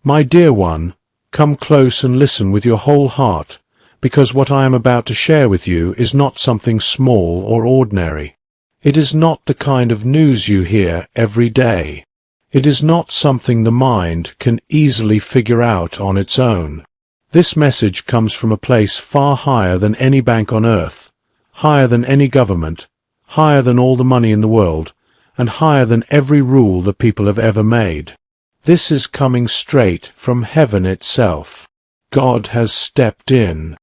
My dear one, come close and listen with your whole heart, because what I am about to share with you is not something small or ordinary. It is not the kind of news you hear every day. It is not something the mind can easily figure out on its own. This message comes from a place far higher than any bank on earth, higher than any government, higher than all the money in the world, and higher than every rule the people have ever made. This is coming straight from heaven itself. God has stepped in.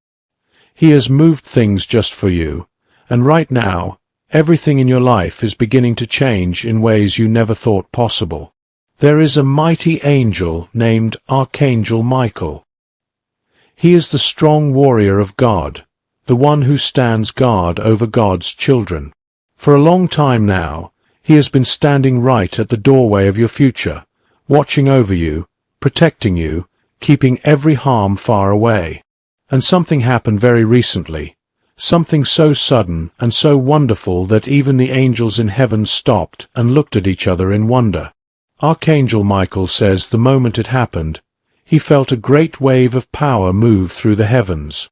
He has moved things just for you, and right now, everything in your life is beginning to change in ways you never thought possible. There is a mighty angel named Archangel Michael. He is the strong warrior of God, the one who stands guard over God's children. For a long time now, he has been standing right at the doorway of your future, watching over you, protecting you, keeping every harm far away. And something happened very recently, something so sudden and so wonderful that even the angels in heaven stopped and looked at each other in wonder. Archangel Michael says the moment it happened, he felt a great wave of power move through the heavens.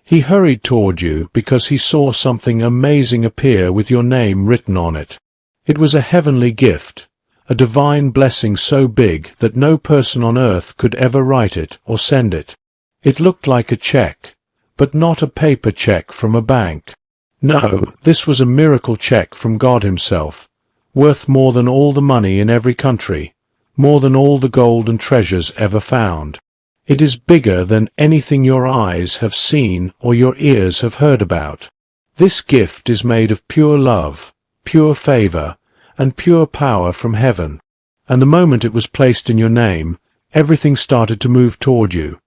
He hurried toward you because he saw something amazing appear with your name written on it. It was a heavenly gift, a divine blessing so big that no person on earth could ever write it or send it. It looked like a check, but not a paper check from a bank. No, this was a miracle check from God himself, worth more than all the money in every country, more than all the gold and treasures ever found. It is bigger than anything your eyes have seen or your ears have heard about. This gift is made of pure love, pure favor, and pure power from heaven. And the moment it was placed in your name, everything started to move toward you.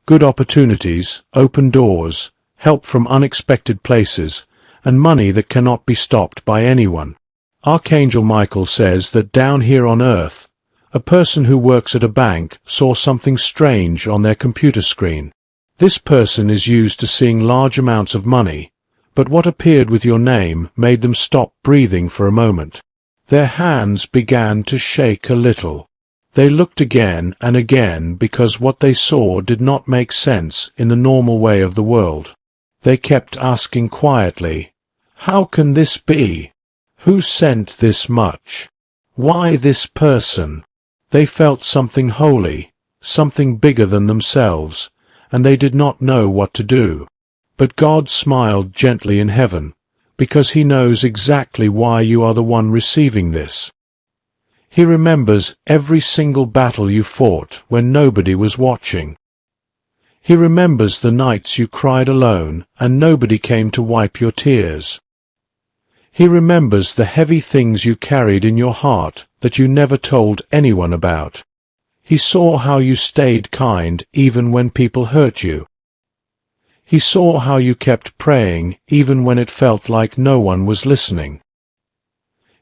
Good opportunities, open doors, help from unexpected places, and money that cannot be stopped by anyone. Archangel Michael says that down here on earth, a person who works at a bank saw something strange on their computer screen. This person is used to seeing large amounts of money, but what appeared with your name made them stop breathing for a moment. Their hands began to shake a little. They looked again and again because what they saw did not make sense in the normal way of the world. They kept asking quietly, "How can this be? Who sent this much? Why this person?" They felt something holy, something bigger than themselves, and they did not know what to do. But God smiled gently in heaven, because he knows exactly why you are the one receiving this. He remembers every single battle you fought when nobody was watching. He remembers the nights you cried alone and nobody came to wipe your tears. He remembers the heavy things you carried in your heart that you never told anyone about. He saw how you stayed kind even when people hurt you. He saw how you kept praying even when it felt like no one was listening.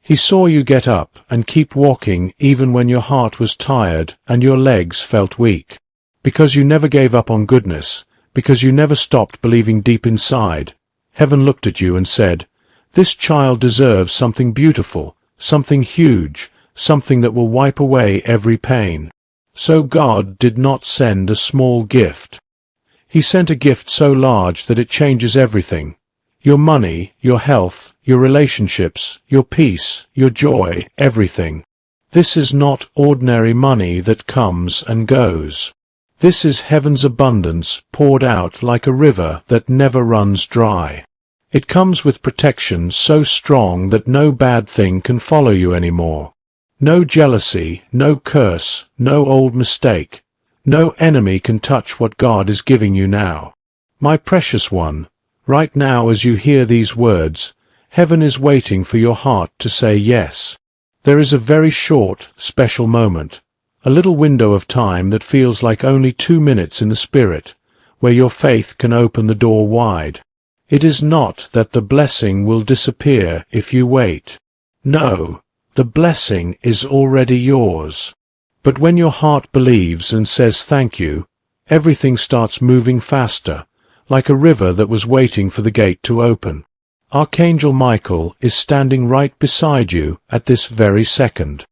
He saw you get up and keep walking even when your heart was tired and your legs felt weak. Because you never gave up on goodness, because you never stopped believing deep inside, heaven looked at you and said, "This child deserves something beautiful, something huge, something that will wipe away every pain." So God did not send a small gift. He sent a gift so large that it changes everything. Your money, your health, your relationships, your peace, your joy, everything. This is not ordinary money that comes and goes. This is heaven's abundance poured out like a river that never runs dry. It comes with protection so strong that no bad thing can follow you anymore. No jealousy, no curse, no old mistake. No enemy can touch what God is giving you now. My precious one, right now as you hear these words, heaven is waiting for your heart to say yes. There is a very short, special moment, a little window of time that feels like only 2 minutes in the Spirit, where your faith can open the door wide. It is not that the blessing will disappear if you wait. No, the blessing is already yours. But when your heart believes and says thank you, everything starts moving faster, like a river that was waiting for the gate to open. Archangel Michael is standing right beside you at this very second.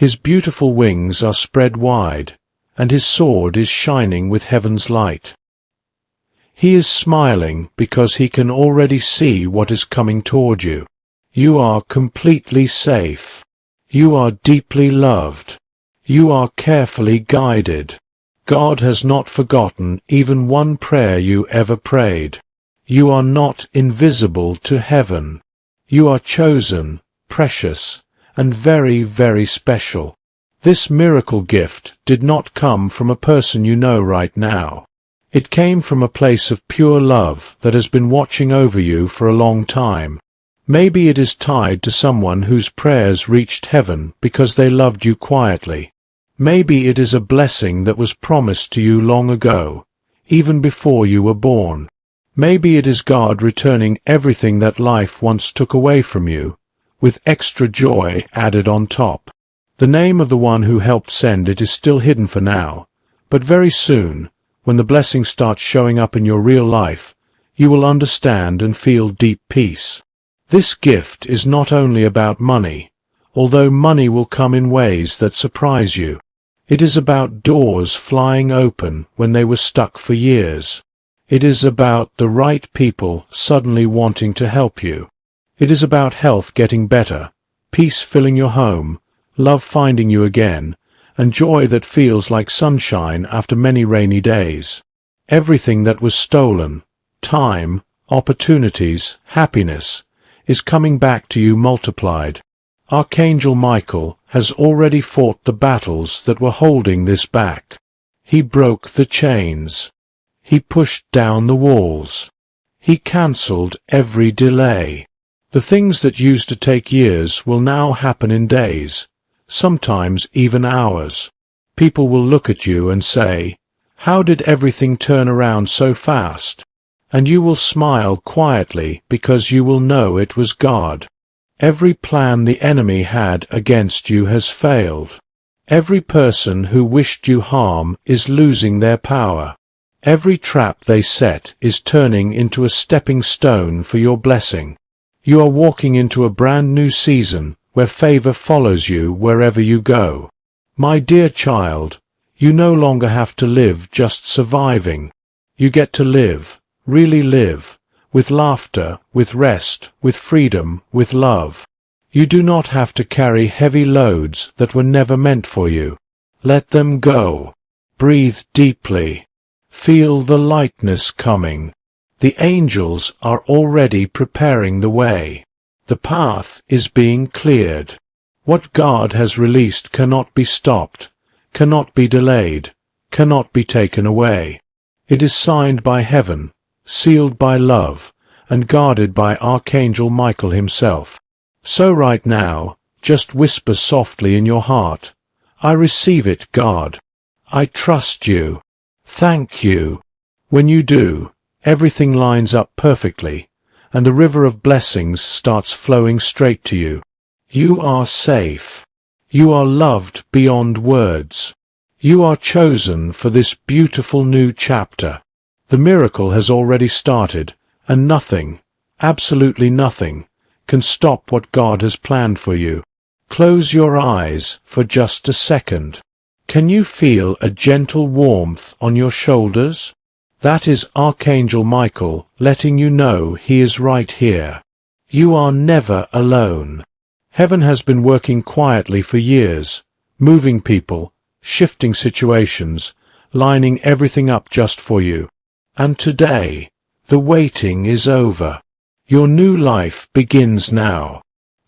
His beautiful wings are spread wide, and his sword is shining with heaven's light. He is smiling because he can already see what is coming toward you. You are completely safe. You are deeply loved. You are carefully guided. God has not forgotten even one prayer you ever prayed. You are not invisible to heaven. You are chosen, precious, and very, very special. This miracle gift did not come from a person you know right now. It came from a place of pure love that has been watching over you for a long time. Maybe it is tied to someone whose prayers reached heaven because they loved you quietly. Maybe it is a blessing that was promised to you long ago, even before you were born. Maybe it is God returning everything that life once took away from you, with extra joy added on top. The name of the one who helped send it is still hidden for now, but very soon, when the blessing starts showing up in your real life, you will understand and feel deep peace. This gift is not only about money, although money will come in ways that surprise you. It is about doors flying open when they were stuck for years. It is about the right people suddenly wanting to help you. It is about health getting better, peace filling your home, love finding you again, and joy that feels like sunshine after many rainy days. Everything that was stolen, time, opportunities, happiness, is coming back to you multiplied. Archangel Michael has already fought the battles that were holding this back. He broke the chains. He pushed down the walls. He cancelled every delay. The things that used to take years will now happen in days, sometimes even hours. People will look at you and say, "How did everything turn around so fast?" And you will smile quietly because you will know it was God. Every plan the enemy had against you has failed. Every person who wished you harm is losing their power. Every trap they set is turning into a stepping stone for your blessing. You are walking into a brand new season where favor follows you wherever you go. My dear child, you no longer have to live just surviving. You get to live, really live, with laughter, with rest, with freedom, with love. You do not have to carry heavy loads that were never meant for you. Let them go. Breathe deeply. Feel the lightness coming. The angels are already preparing the way. The path is being cleared. What God has released cannot be stopped, cannot be delayed, cannot be taken away. It is signed by heaven, sealed by love, and guarded by Archangel Michael himself. So right now, just whisper softly in your heart, "I receive it, God. I trust you. Thank you." When you do, everything lines up perfectly, and the river of blessings starts flowing straight to you. You are safe. You are loved beyond words. You are chosen for this beautiful new chapter. The miracle has already started, and nothing, absolutely nothing, can stop what God has planned for you. Close your eyes for just a second. Can you feel a gentle warmth on your shoulders? That is Archangel Michael letting you know he is right here. You are never alone. Heaven has been working quietly for years, moving people, shifting situations, lining everything up just for you. And today, the waiting is over. Your new life begins now.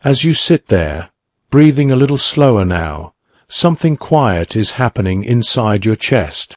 As you sit there, breathing a little slower now, something quiet is happening inside your chest.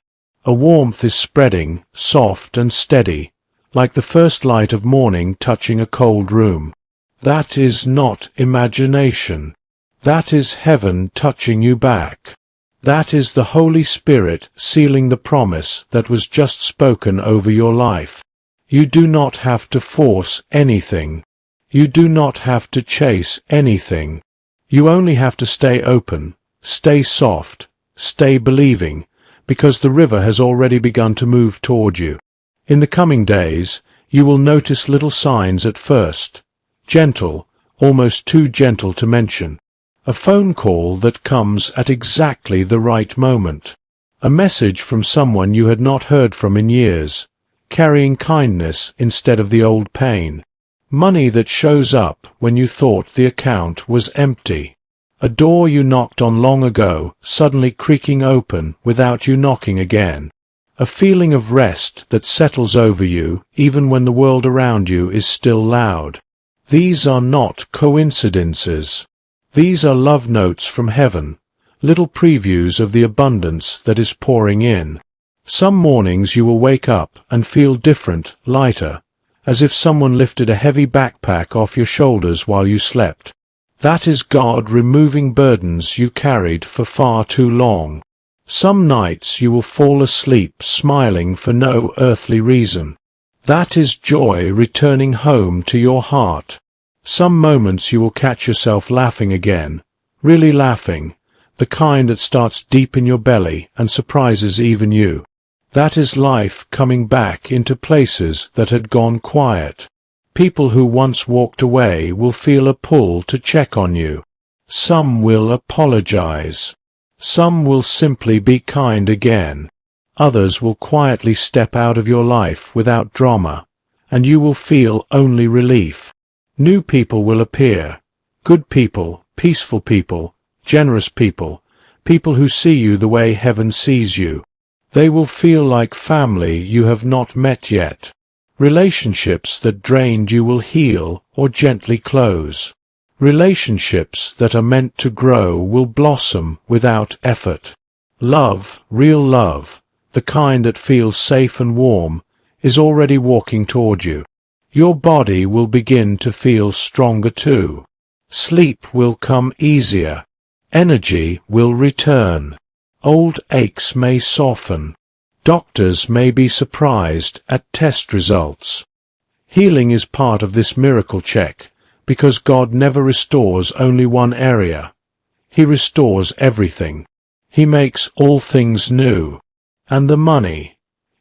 A warmth is spreading, soft and steady, like the first light of morning touching a cold room. That is not imagination. That is heaven touching you back. That is the Holy Spirit sealing the promise that was just spoken over your life. You do not have to force anything. You do not have to chase anything. You only have to stay open, stay soft, stay believing, because the river has already begun to move toward you. In the coming days, you will notice little signs at first, gentle, almost too gentle to mention. A phone call that comes at exactly the right moment. A message from someone you had not heard from in years, carrying kindness instead of the old pain. Money that shows up when you thought the account was empty. A door you knocked on long ago suddenly creaking open without you knocking again. A feeling of rest that settles over you even when the world around you is still loud. These are not coincidences. These are love notes from heaven, little previews of the abundance that is pouring in. Some mornings you will wake up and feel different, lighter, as if someone lifted a heavy backpack off your shoulders while you slept. That is God removing burdens you carried for far too long. Some nights you will fall asleep smiling for no earthly reason. That is joy returning home to your heart. Some moments you will catch yourself laughing again, really laughing, the kind that starts deep in your belly and surprises even you. That is life coming back into places that had gone quiet. People who once walked away will feel a pull to check on you. Some will apologize. Some will simply be kind again. Others will quietly step out of your life without drama, and you will feel only relief. New people will appear. Good people, peaceful people, generous people, people who see you the way heaven sees you. They will feel like family you have not met yet. Relationships that drained you will heal or gently close. Relationships that are meant to grow will blossom without effort. Love, real love, the kind that feels safe and warm, is already walking toward you. Your body will begin to feel stronger too. Sleep will come easier. Energy will return. Old aches may soften. Doctors may be surprised at test results. Healing is part of this miracle check, because God never restores only one area. He restores everything. He makes all things new. And the money.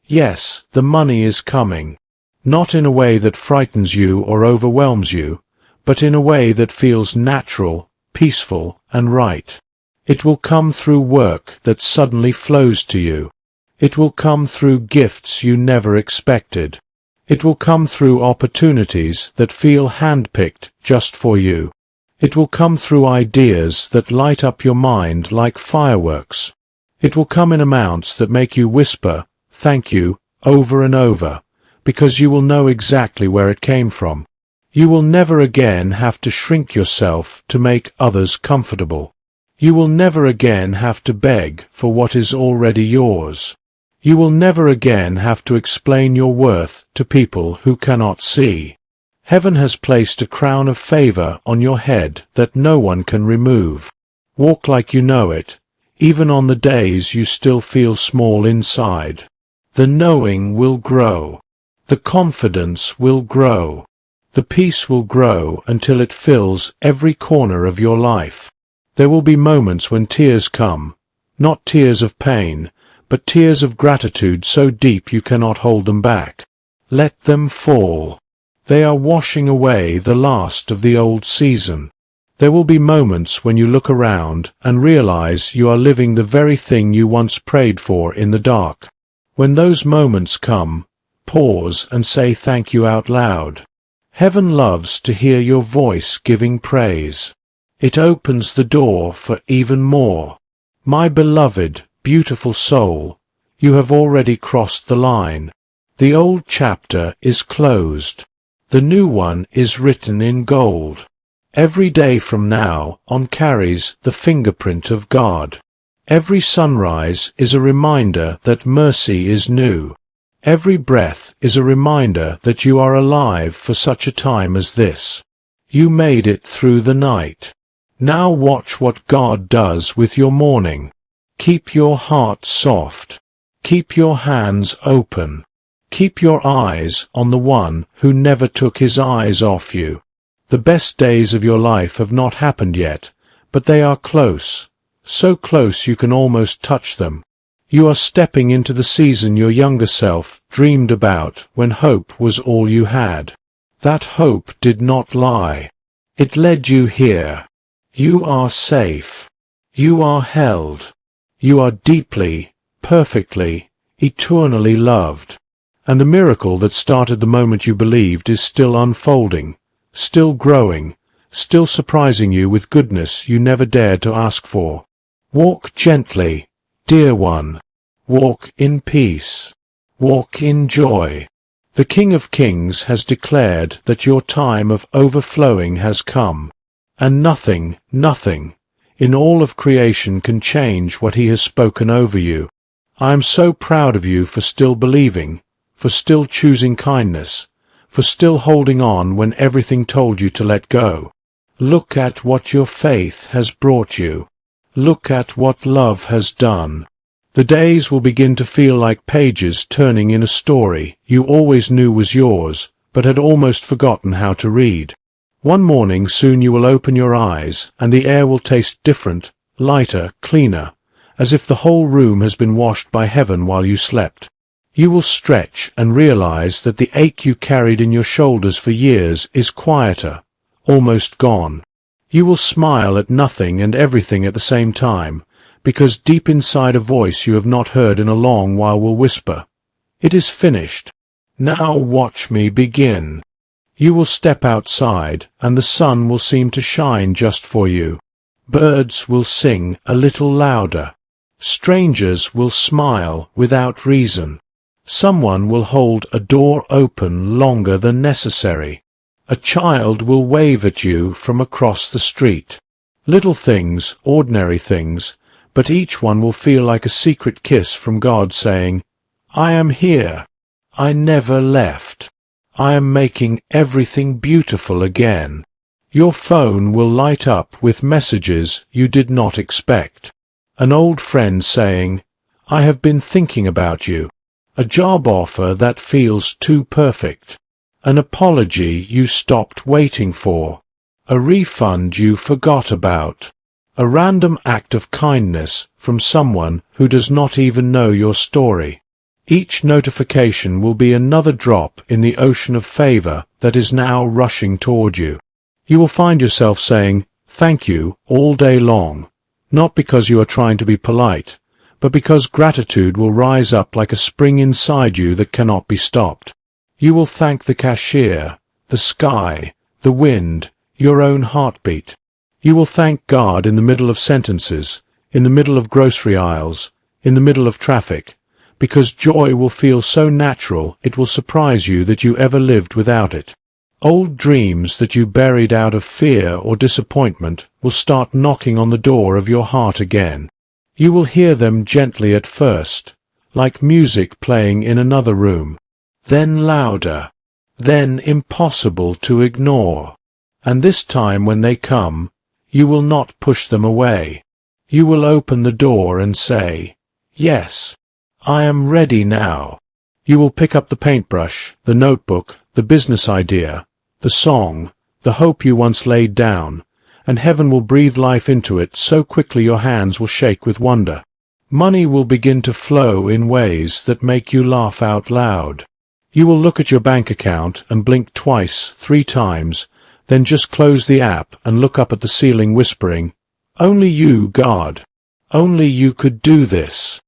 Yes, the money is coming. Not in a way that frightens you or overwhelms you, but in a way that feels natural, peaceful, and right. It will come through work that suddenly flows to you. It will come through gifts you never expected. It will come through opportunities that feel handpicked just for you. It will come through ideas that light up your mind like fireworks. It will come in amounts that make you whisper, "Thank you," over and over, because you will know exactly where it came from. You will never again have to shrink yourself to make others comfortable. You will never again have to beg for what is already yours. You will never again have to explain your worth to people who cannot see. Heaven has placed a crown of favor on your head that no one can remove. Walk like you know it, even on the days you still feel small inside. The knowing will grow. The confidence will grow. The peace will grow until it fills every corner of your life. There will be moments when tears come, not tears of pain, but tears of gratitude so deep you cannot hold them back. Let them fall. They are washing away the last of the old season. There will be moments when you look around and realize you are living the very thing you once prayed for in the dark. When those moments come, pause and say thank you out loud. Heaven loves to hear your voice giving praise. It opens the door for even more. My beloved, beautiful soul, you have already crossed the line. The old chapter is closed. The new one is written in gold. Every day from now on carries the fingerprint of God. Every sunrise is a reminder that mercy is new. Every breath is a reminder that you are alive for such a time as this. You made it through the night. Now watch what God does with your morning. Keep your heart soft. Keep your hands open. Keep your eyes on the one who never took his eyes off you. The best days of your life have not happened yet, but they are close. So close you can almost touch them. You are stepping into the season your younger self dreamed about when hope was all you had. That hope did not lie. It led you here. You are safe. You are held. You are deeply, perfectly, eternally loved. And the miracle that started the moment you believed is still unfolding, still growing, still surprising you with goodness you never dared to ask for. Walk gently, dear one. Walk in peace. Walk in joy. The King of Kings has declared that your time of overflowing has come, and nothing, nothing, in all of creation can change what he has spoken over you. I am so proud of you for still believing, for still choosing kindness, for still holding on when everything told you to let go. Look at what your faith has brought you. Look at what love has done. The days will begin to feel like pages turning in a story you always knew was yours, but had almost forgotten how to read. One morning soon you will open your eyes, and the air will taste different, lighter, cleaner, as if the whole room has been washed by heaven while you slept. You will stretch and realize that the ache you carried in your shoulders for years is quieter, almost gone. You will smile at nothing and everything at the same time, because deep inside a voice you have not heard in a long while will whisper, "It is finished. Now watch me begin." You will step outside, and the sun will seem to shine just for you. Birds will sing a little louder. Strangers will smile without reason. Someone will hold a door open longer than necessary. A child will wave at you from across the street. Little things, ordinary things, but each one will feel like a secret kiss from God saying, "I am here. I never left. I am making everything beautiful again." Your phone will light up with messages you did not expect. An old friend saying, "I have been thinking about you." A job offer that feels too perfect. An apology you stopped waiting for. A refund you forgot about. A random act of kindness from someone who does not even know your story. Each notification will be another drop in the ocean of favor that is now rushing toward you. You will find yourself saying, "Thank you," all day long, not because you are trying to be polite, but because gratitude will rise up like a spring inside you that cannot be stopped. You will thank the cashier, the sky, the wind, your own heartbeat. You will thank God in the middle of sentences, in the middle of grocery aisles, in the middle of traffic, because joy will feel so natural it will surprise you that you ever lived without it. Old dreams that you buried out of fear or disappointment will start knocking on the door of your heart again. You will hear them gently at first, like music playing in another room, then louder, then impossible to ignore. And this time when they come, you will not push them away. You will open the door and say, "Yes, I am ready now." You will pick up the paintbrush, the notebook, the business idea, the song, the hope you once laid down, and heaven will breathe life into it so quickly your hands will shake with wonder. Money will begin to flow in ways that make you laugh out loud. You will look at your bank account and blink twice, 3 times, then just close the app and look up at the ceiling whispering, "Only you, God. Only you could do this."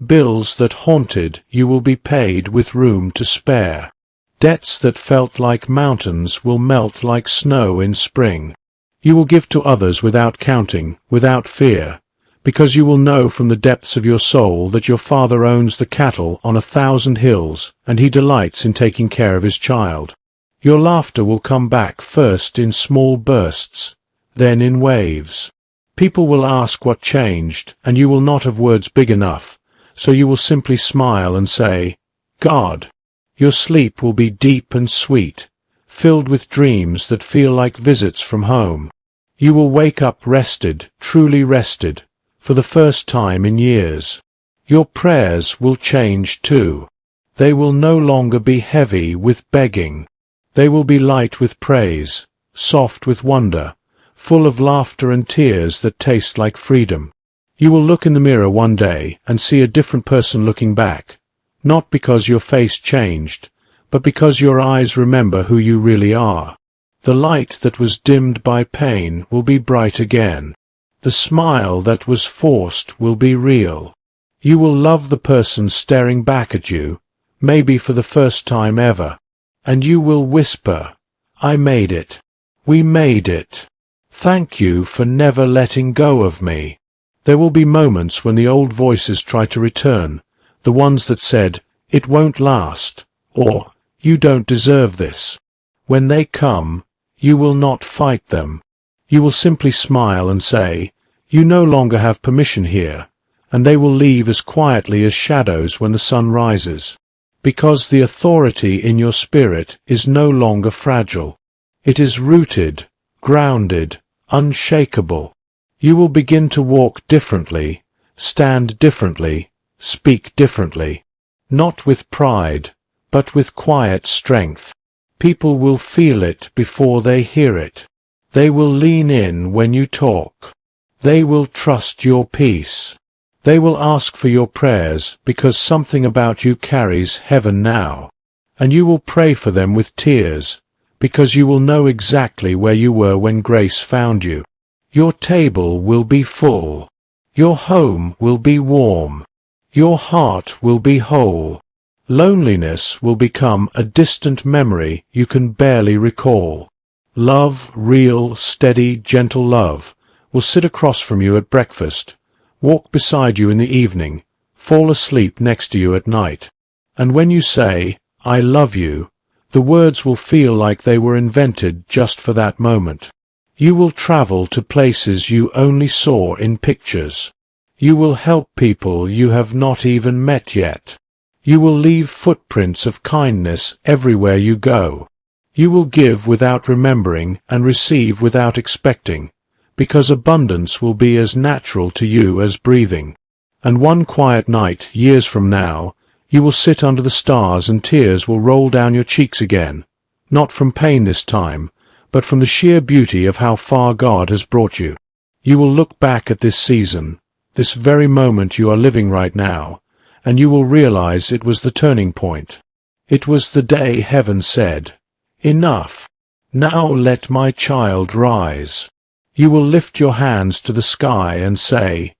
Bills that haunted you will be paid with room to spare. Debts that felt like mountains will melt like snow in spring. You will give to others without counting, without fear, because you will know from the depths of your soul that your Father owns the cattle on 1,000 hills, and he delights in taking care of his child. Your laughter will come back first in small bursts, then in waves. People will ask what changed, and you will not have words big enough, so you will simply smile and say, "God." Your sleep will be deep and sweet, filled with dreams that feel like visits from home. You will wake up rested, truly rested, for the first time in years. Your prayers will change too. They will no longer be heavy with begging. They will be light with praise, soft with wonder, full of laughter and tears that taste like freedom. You will look in the mirror one day and see a different person looking back, not because your face changed, but because your eyes remember who you really are. The light that was dimmed by pain will be bright again. The smile that was forced will be real. You will love the person staring back at you, maybe for the first time ever. And you will whisper, "I made it. We made it. Thank you for never letting go of me." There will be moments when the old voices try to return, the ones that said, "It won't last," or "You don't deserve this." When they come, you will not fight them. You will simply smile and say, "You no longer have permission here," and they will leave as quietly as shadows when the sun rises. Because the authority in your spirit is no longer fragile. It is rooted, grounded, unshakable. You will begin to walk differently, stand differently, speak differently. Not with pride, but with quiet strength. People will feel it before they hear it. They will lean in when you talk. They will trust your peace. They will ask for your prayers because something about you carries heaven now. And you will pray for them with tears because you will know exactly where you were when grace found you. Your table will be full. Your home will be warm. Your heart will be whole. Loneliness will become a distant memory you can barely recall. Love, real, steady, gentle love, will sit across from you at breakfast, walk beside you in the evening, fall asleep next to you at night. And when you say, "I love you," the words will feel like they were invented just for that moment. You will travel to places you only saw in pictures. You will help people you have not even met yet. You will leave footprints of kindness everywhere you go. You will give without remembering and receive without expecting, because abundance will be as natural to you as breathing. And one quiet night, years from now, you will sit under the stars and tears will roll down your cheeks again, not from pain this time, but from the sheer beauty of how far God has brought you. You will look back at this season, this very moment you are living right now, and you will realize it was the turning point. It was the day heaven said, "Enough. Now let my child rise." You will lift your hands to the sky and say,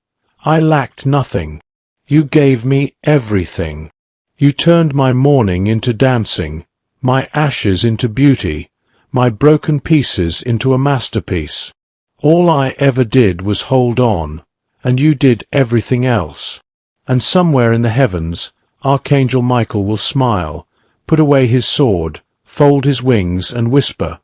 "I lacked nothing. You gave me everything. You turned my mourning into dancing, my ashes into beauty, my broken pieces into a masterpiece. All I ever did was hold on, and you did everything else." And somewhere in the heavens, Archangel Michael will smile, put away his sword, fold his wings, and whisper,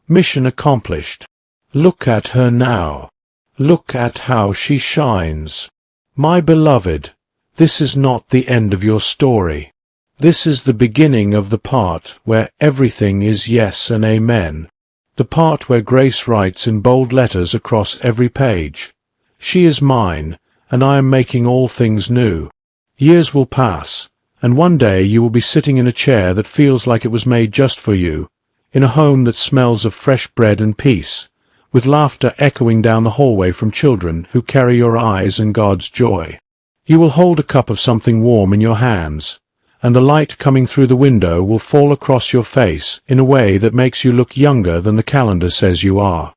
"Mission accomplished. Look at her now. Look at how she shines. My beloved, this is not the end of your story. This is the beginning of the part where everything is yes and amen. The part where grace writes in bold letters across every page, 'She is mine, and I am making all things new.' Years will pass, and one day you will be sitting in a chair that feels like it was made just for you, in a home that smells of fresh bread and peace, with laughter echoing down the hallway from children who carry your eyes and God's joy. You will hold a cup of something warm in your hands, and the light coming through the window will fall across your face in a way that makes you look younger than the calendar says you are.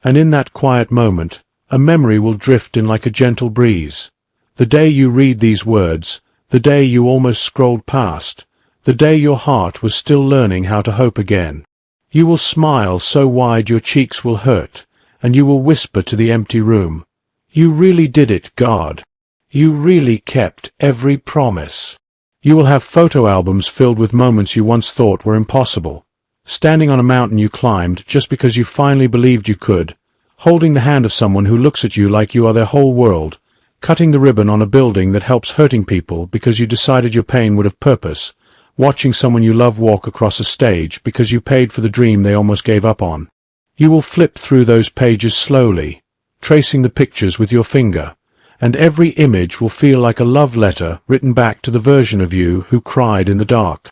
And in that quiet moment, a memory will drift in like a gentle breeze. The day you read these words, the day you almost scrolled past, the day your heart was still learning how to hope again. You will smile so wide your cheeks will hurt, and you will whisper to the empty room, "You really did it, God. You really kept every promise." You will have photo albums filled with moments you once thought were impossible, standing on a mountain you climbed just because you finally believed you could, holding the hand of someone who looks at you like you are their whole world, cutting the ribbon on a building that helps hurting people because you decided your pain would have purpose, watching someone you love walk across a stage because you paid for the dream they almost gave up on. You will flip through those pages slowly, tracing the pictures with your finger, and every image will feel like a love letter written back to the version of you who cried in the dark.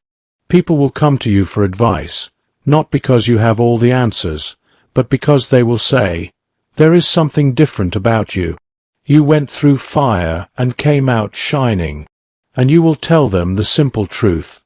People will come to you for advice, not because you have all the answers, but because they will say, "There is something different about you. You went through fire and came out shining." And you will tell them the simple truth,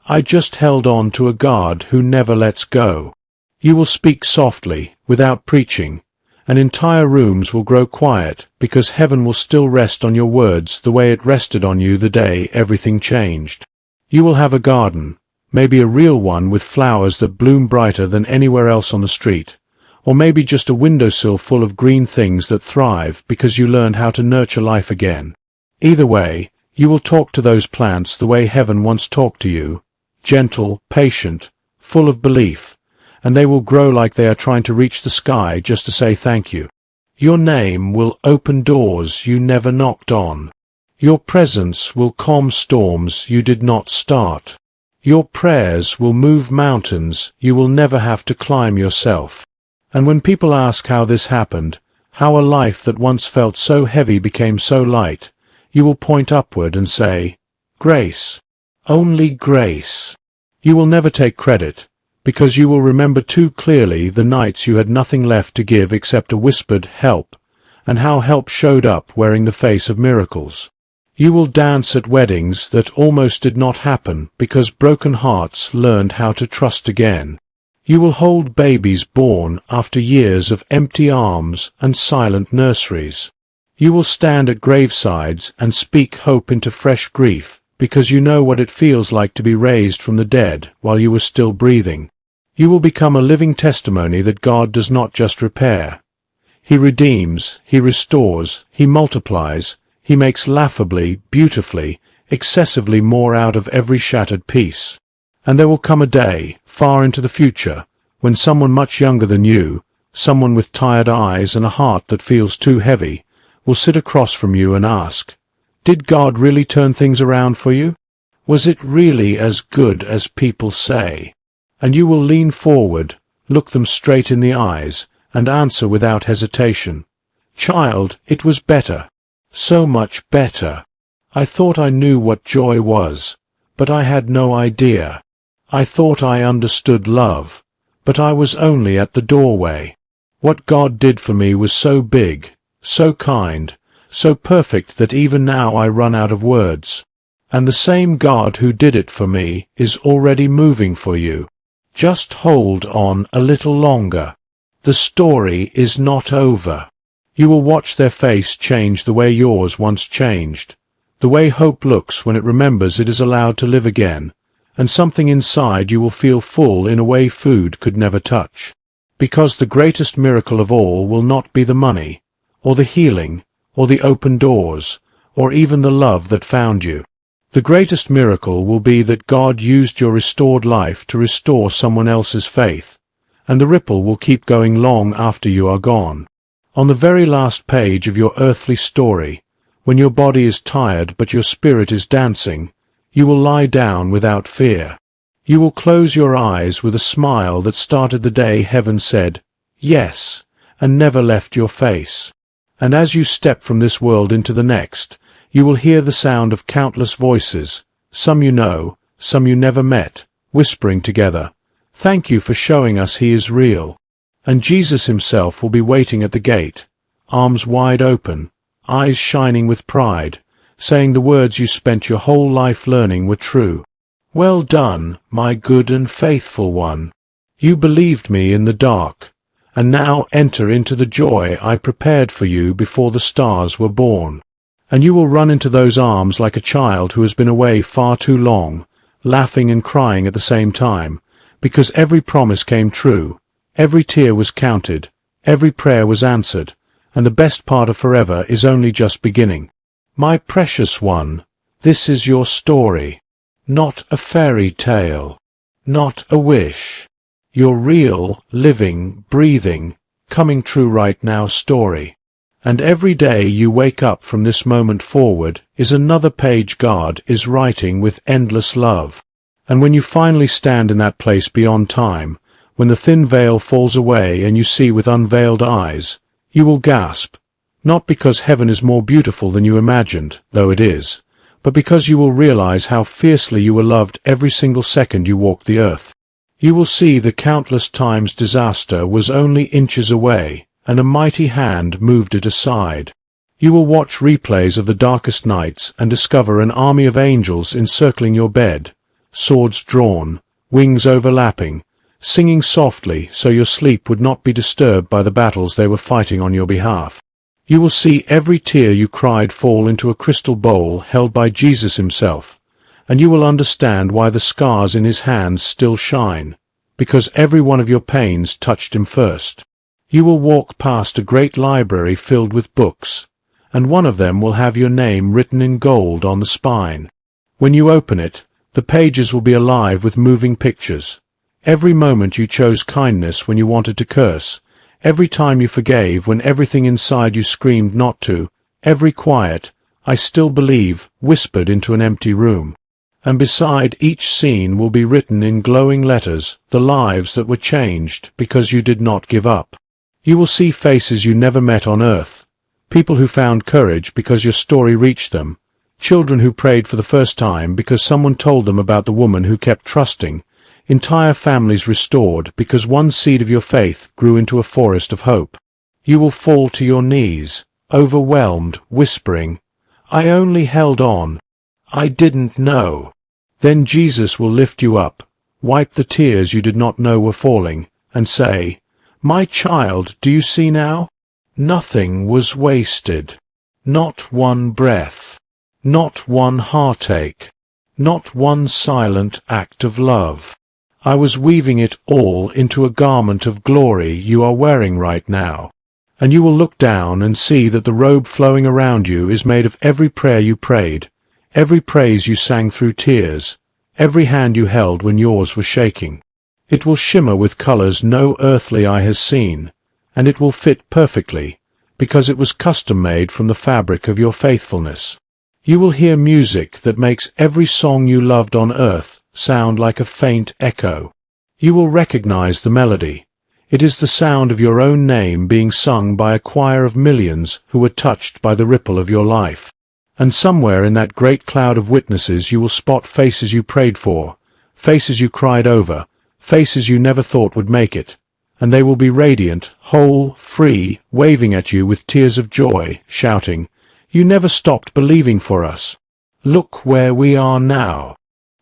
"I just held on to a God who never lets go." You will speak softly, without preaching, and entire rooms will grow quiet because heaven will still rest on your words the way it rested on you the day everything changed. You will have a garden, maybe a real one with flowers that bloom brighter than anywhere else on the street, or maybe just a windowsill full of green things that thrive because you learned how to nurture life again. Either way, you will talk to those plants the way heaven once talked to you, gentle, patient, full of belief, and they will grow like they are trying to reach the sky just to say thank you. Your name will open doors you never knocked on. Your presence will calm storms you did not start. Your prayers will move mountains you will never have to climb yourself. And when people ask how this happened, how a life that once felt so heavy became so light, you will point upward and say, grace. Only grace. You will never take credit, because you will remember too clearly the nights you had nothing left to give except a whispered help, and how help showed up wearing the face of miracles. You will dance at weddings that almost did not happen because broken hearts learned how to trust again. You will hold babies born after years of empty arms and silent nurseries. You will stand at gravesides and speak hope into fresh grief because you know what it feels like to be raised from the dead while you were still breathing. You will become a living testimony that God does not just repair. He redeems, He restores, He multiplies, He makes laughably, beautifully, excessively more out of every shattered piece. And there will come a day, far into the future, when someone much younger than you, someone with tired eyes and a heart that feels too heavy, will sit across from you and ask, did God really turn things around for you? Was it really as good as people say? And you will lean forward, look them straight in the eyes, and answer without hesitation, child, it was better. So much better. I thought I knew what joy was, but I had no idea. I thought I understood love, but I was only at the doorway. What God did for me was so big, so kind, so perfect that even now I run out of words. And the same God who did it for me is already moving for you. Just hold on a little longer. The story is not over. You will watch their face change the way yours once changed, the way hope looks when it remembers it is allowed to live again, and something inside you will feel full in a way food could never touch. Because the greatest miracle of all will not be the money, or the healing, or the open doors, or even the love that found you. The greatest miracle will be that God used your restored life to restore someone else's faith, and the ripple will keep going long after you are gone. On the very last page of your earthly story, when your body is tired but your spirit is dancing, you will lie down without fear. You will close your eyes with a smile that started the day heaven said, yes, and never left your face. And as you step from this world into the next, you will hear the sound of countless voices, some you know, some you never met, whispering together, thank you for showing us He is real. And Jesus Himself will be waiting at the gate, arms wide open, eyes shining with pride, saying the words you spent your whole life learning were true. Well done, my good and faithful one. You believed me in the dark, and now enter into the joy I prepared for you before the stars were born. And you will run into those arms like a child who has been away far too long, laughing and crying at the same time, because every promise came true, every tear was counted, every prayer was answered, and the best part of forever is only just beginning. My precious one, this is your story. Not a fairy tale. Not a wish. Your real, living, breathing, coming true right now story. And every day you wake up from this moment forward is another page God is writing with endless love. And when you finally stand in that place beyond time, when the thin veil falls away and you see with unveiled eyes, you will gasp, not because heaven is more beautiful than you imagined, though it is, but because you will realize how fiercely you were loved every single second you walked the earth. You will see the countless times disaster was only inches away, and a mighty hand moved it aside. You will watch replays of the darkest nights and discover an army of angels encircling your bed, swords drawn, wings overlapping, singing softly so your sleep would not be disturbed by the battles they were fighting on your behalf. You will see every tear you cried fall into a crystal bowl held by Jesus himself, and you will understand why the scars in his hands still shine, because every one of your pains touched him first. You will walk past a great library filled with books, and one of them will have your name written in gold on the spine. When you open it, the pages will be alive with moving pictures. Every moment you chose kindness when you wanted to curse, every time you forgave when everything inside you screamed not to, every quiet, "I still believe," whispered into an empty room. And beside each scene will be written in glowing letters the lives that were changed because you did not give up. You will see faces you never met on earth, people who found courage because your story reached them, children who prayed for the first time because someone told them about the woman who kept trusting, entire families restored because one seed of your faith grew into a forest of hope. You will fall to your knees, overwhelmed, whispering, "I only held on. I didn't know." Then Jesus will lift you up, wipe the tears you did not know were falling, and say, "My child, do you see now? Nothing was wasted. Not one breath. Not one heartache. Not one silent act of love. I was weaving it all into a garment of glory you are wearing right now." And you will look down and see that the robe flowing around you is made of every prayer you prayed, every praise you sang through tears, every hand you held when yours was shaking. It will shimmer with colors no earthly eye has seen, and it will fit perfectly, because it was custom-made from the fabric of your faithfulness. You will hear music that makes every song you loved on earth sound like a faint echo. You will recognize the melody. It is the sound of your own name being sung by a choir of millions who were touched by the ripple of your life. And somewhere in that great cloud of witnesses you will spot faces you prayed for, faces you cried over, faces you never thought would make it, and they will be radiant, whole, free, waving at you with tears of joy, shouting, "You never stopped believing for us. Look where we are now."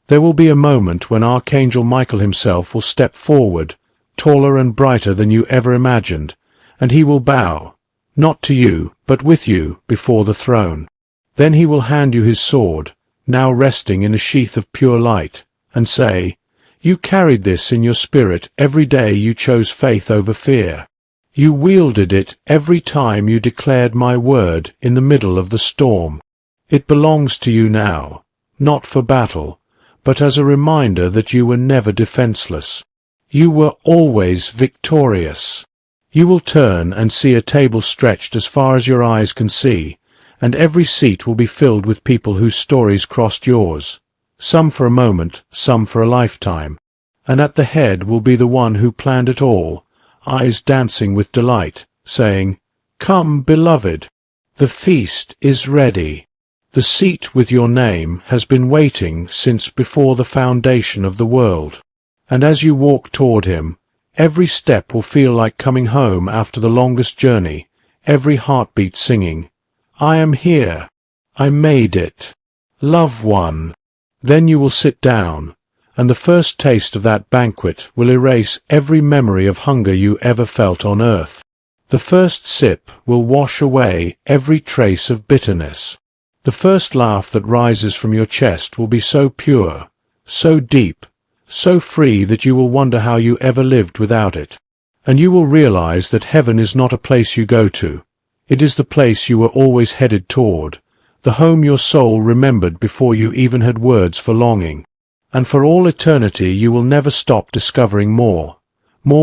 There will be a moment when Archangel Michael himself will step forward, taller and brighter than you ever imagined, and he will bow, not to you, but with you, before the throne. Then he will hand you his sword, now resting in a sheath of pure light, and say, "You carried this in your spirit every day you chose faith over fear. You wielded it every time you declared my word in the middle of the storm. It belongs to you now, not for battle, but as a reminder that you were never defenseless. You were always victorious." You will turn and see a table stretched as far as your eyes can see, and every seat will be filled with people whose stories crossed yours, some for a moment, some for a lifetime, and at the head will be the one who planned it all, eyes dancing with delight, saying, "Come, beloved, the feast is ready." The seat with your name has been waiting since before the foundation of the world, and as you walk toward him, every step will feel like coming home after the longest journey, every heartbeat singing, "I am here. I made it. Love one." Then you will sit down, and the first taste of that banquet will erase every memory of hunger you ever felt on earth. The first sip will wash away every trace of bitterness. The first laugh that rises from your chest will be so pure, so deep, so free that you will wonder how you ever lived without it. And you will realize that heaven is not a place you go to. It is the place you were always headed toward, the home your soul remembered before you even had words for longing. And for all eternity you will never stop discovering more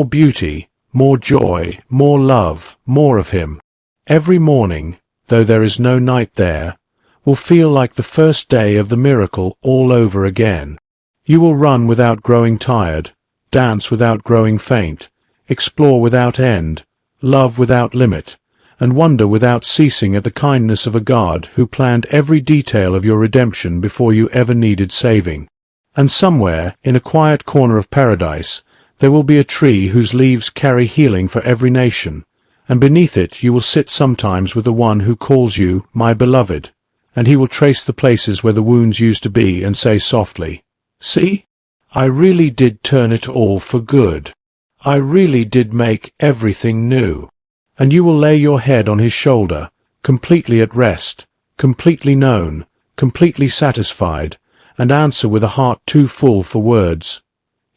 beauty, more joy, more love, more of him. Every morning, though there is no night there, will feel like the first day of the miracle all over again. You will run without growing tired, dance without growing faint, explore without end, love without limit, and wonder without ceasing at the kindness of a God who planned every detail of your redemption before you ever needed saving. And somewhere, in a quiet corner of paradise, there will be a tree whose leaves carry healing for every nation, and beneath it you will sit sometimes with the one who calls you my beloved, and he will trace the places where the wounds used to be and say softly, "See, I really did turn it all for good. I really did make everything new. And you will lay your head on his shoulder, completely at rest, completely known, completely satisfied, and answer with a heart too full for words.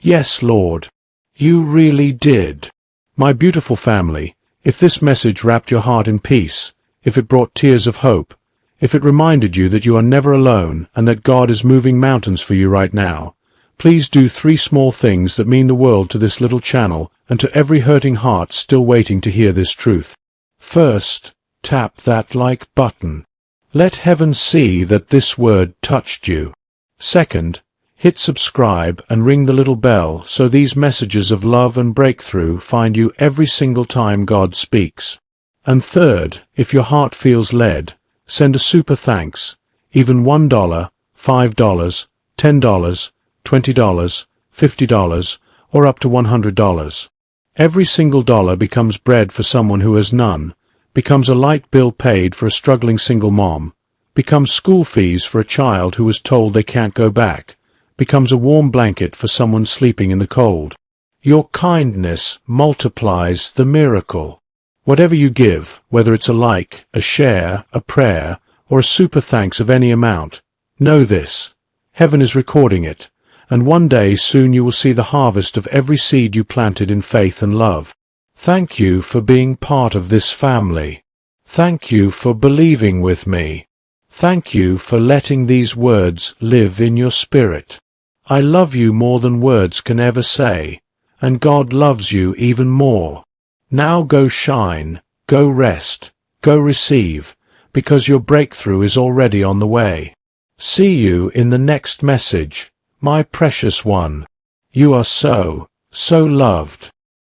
Yes, Lord. You really did. My beautiful family, if this message wrapped your heart in peace, if it brought tears of hope, if it reminded you that you are never alone and that God is moving mountains for you right now, please do 3 small things that mean the world to this little channel and to every hurting heart still waiting to hear this truth. First, tap that like button. Let heaven see that this word touched you. Second, hit subscribe and ring the little bell so these messages of love and breakthrough find you every single time God speaks. And third, if your heart feels led, send a super thanks, even $1, $5, $10, $20, $50, or up to $100. Every single dollar becomes bread for someone who has none, becomes a light bill paid for a struggling single mom, becomes school fees for a child who was told they can't go back, becomes a warm blanket for someone sleeping in the cold. Your kindness multiplies the miracle. Whatever you give, whether it's a like, a share, a prayer, or a super thanks of any amount, know this. Heaven is recording it, and one day soon you will see the harvest of every seed you planted in faith and love. Thank you for being part of this family. Thank you for believing with me. Thank you for letting these words live in your spirit. I love you more than words can ever say, and God loves you even more. Now go shine, go rest, go receive, because your breakthrough is already on the way. See you in the next message, my precious one. You are so, so loved.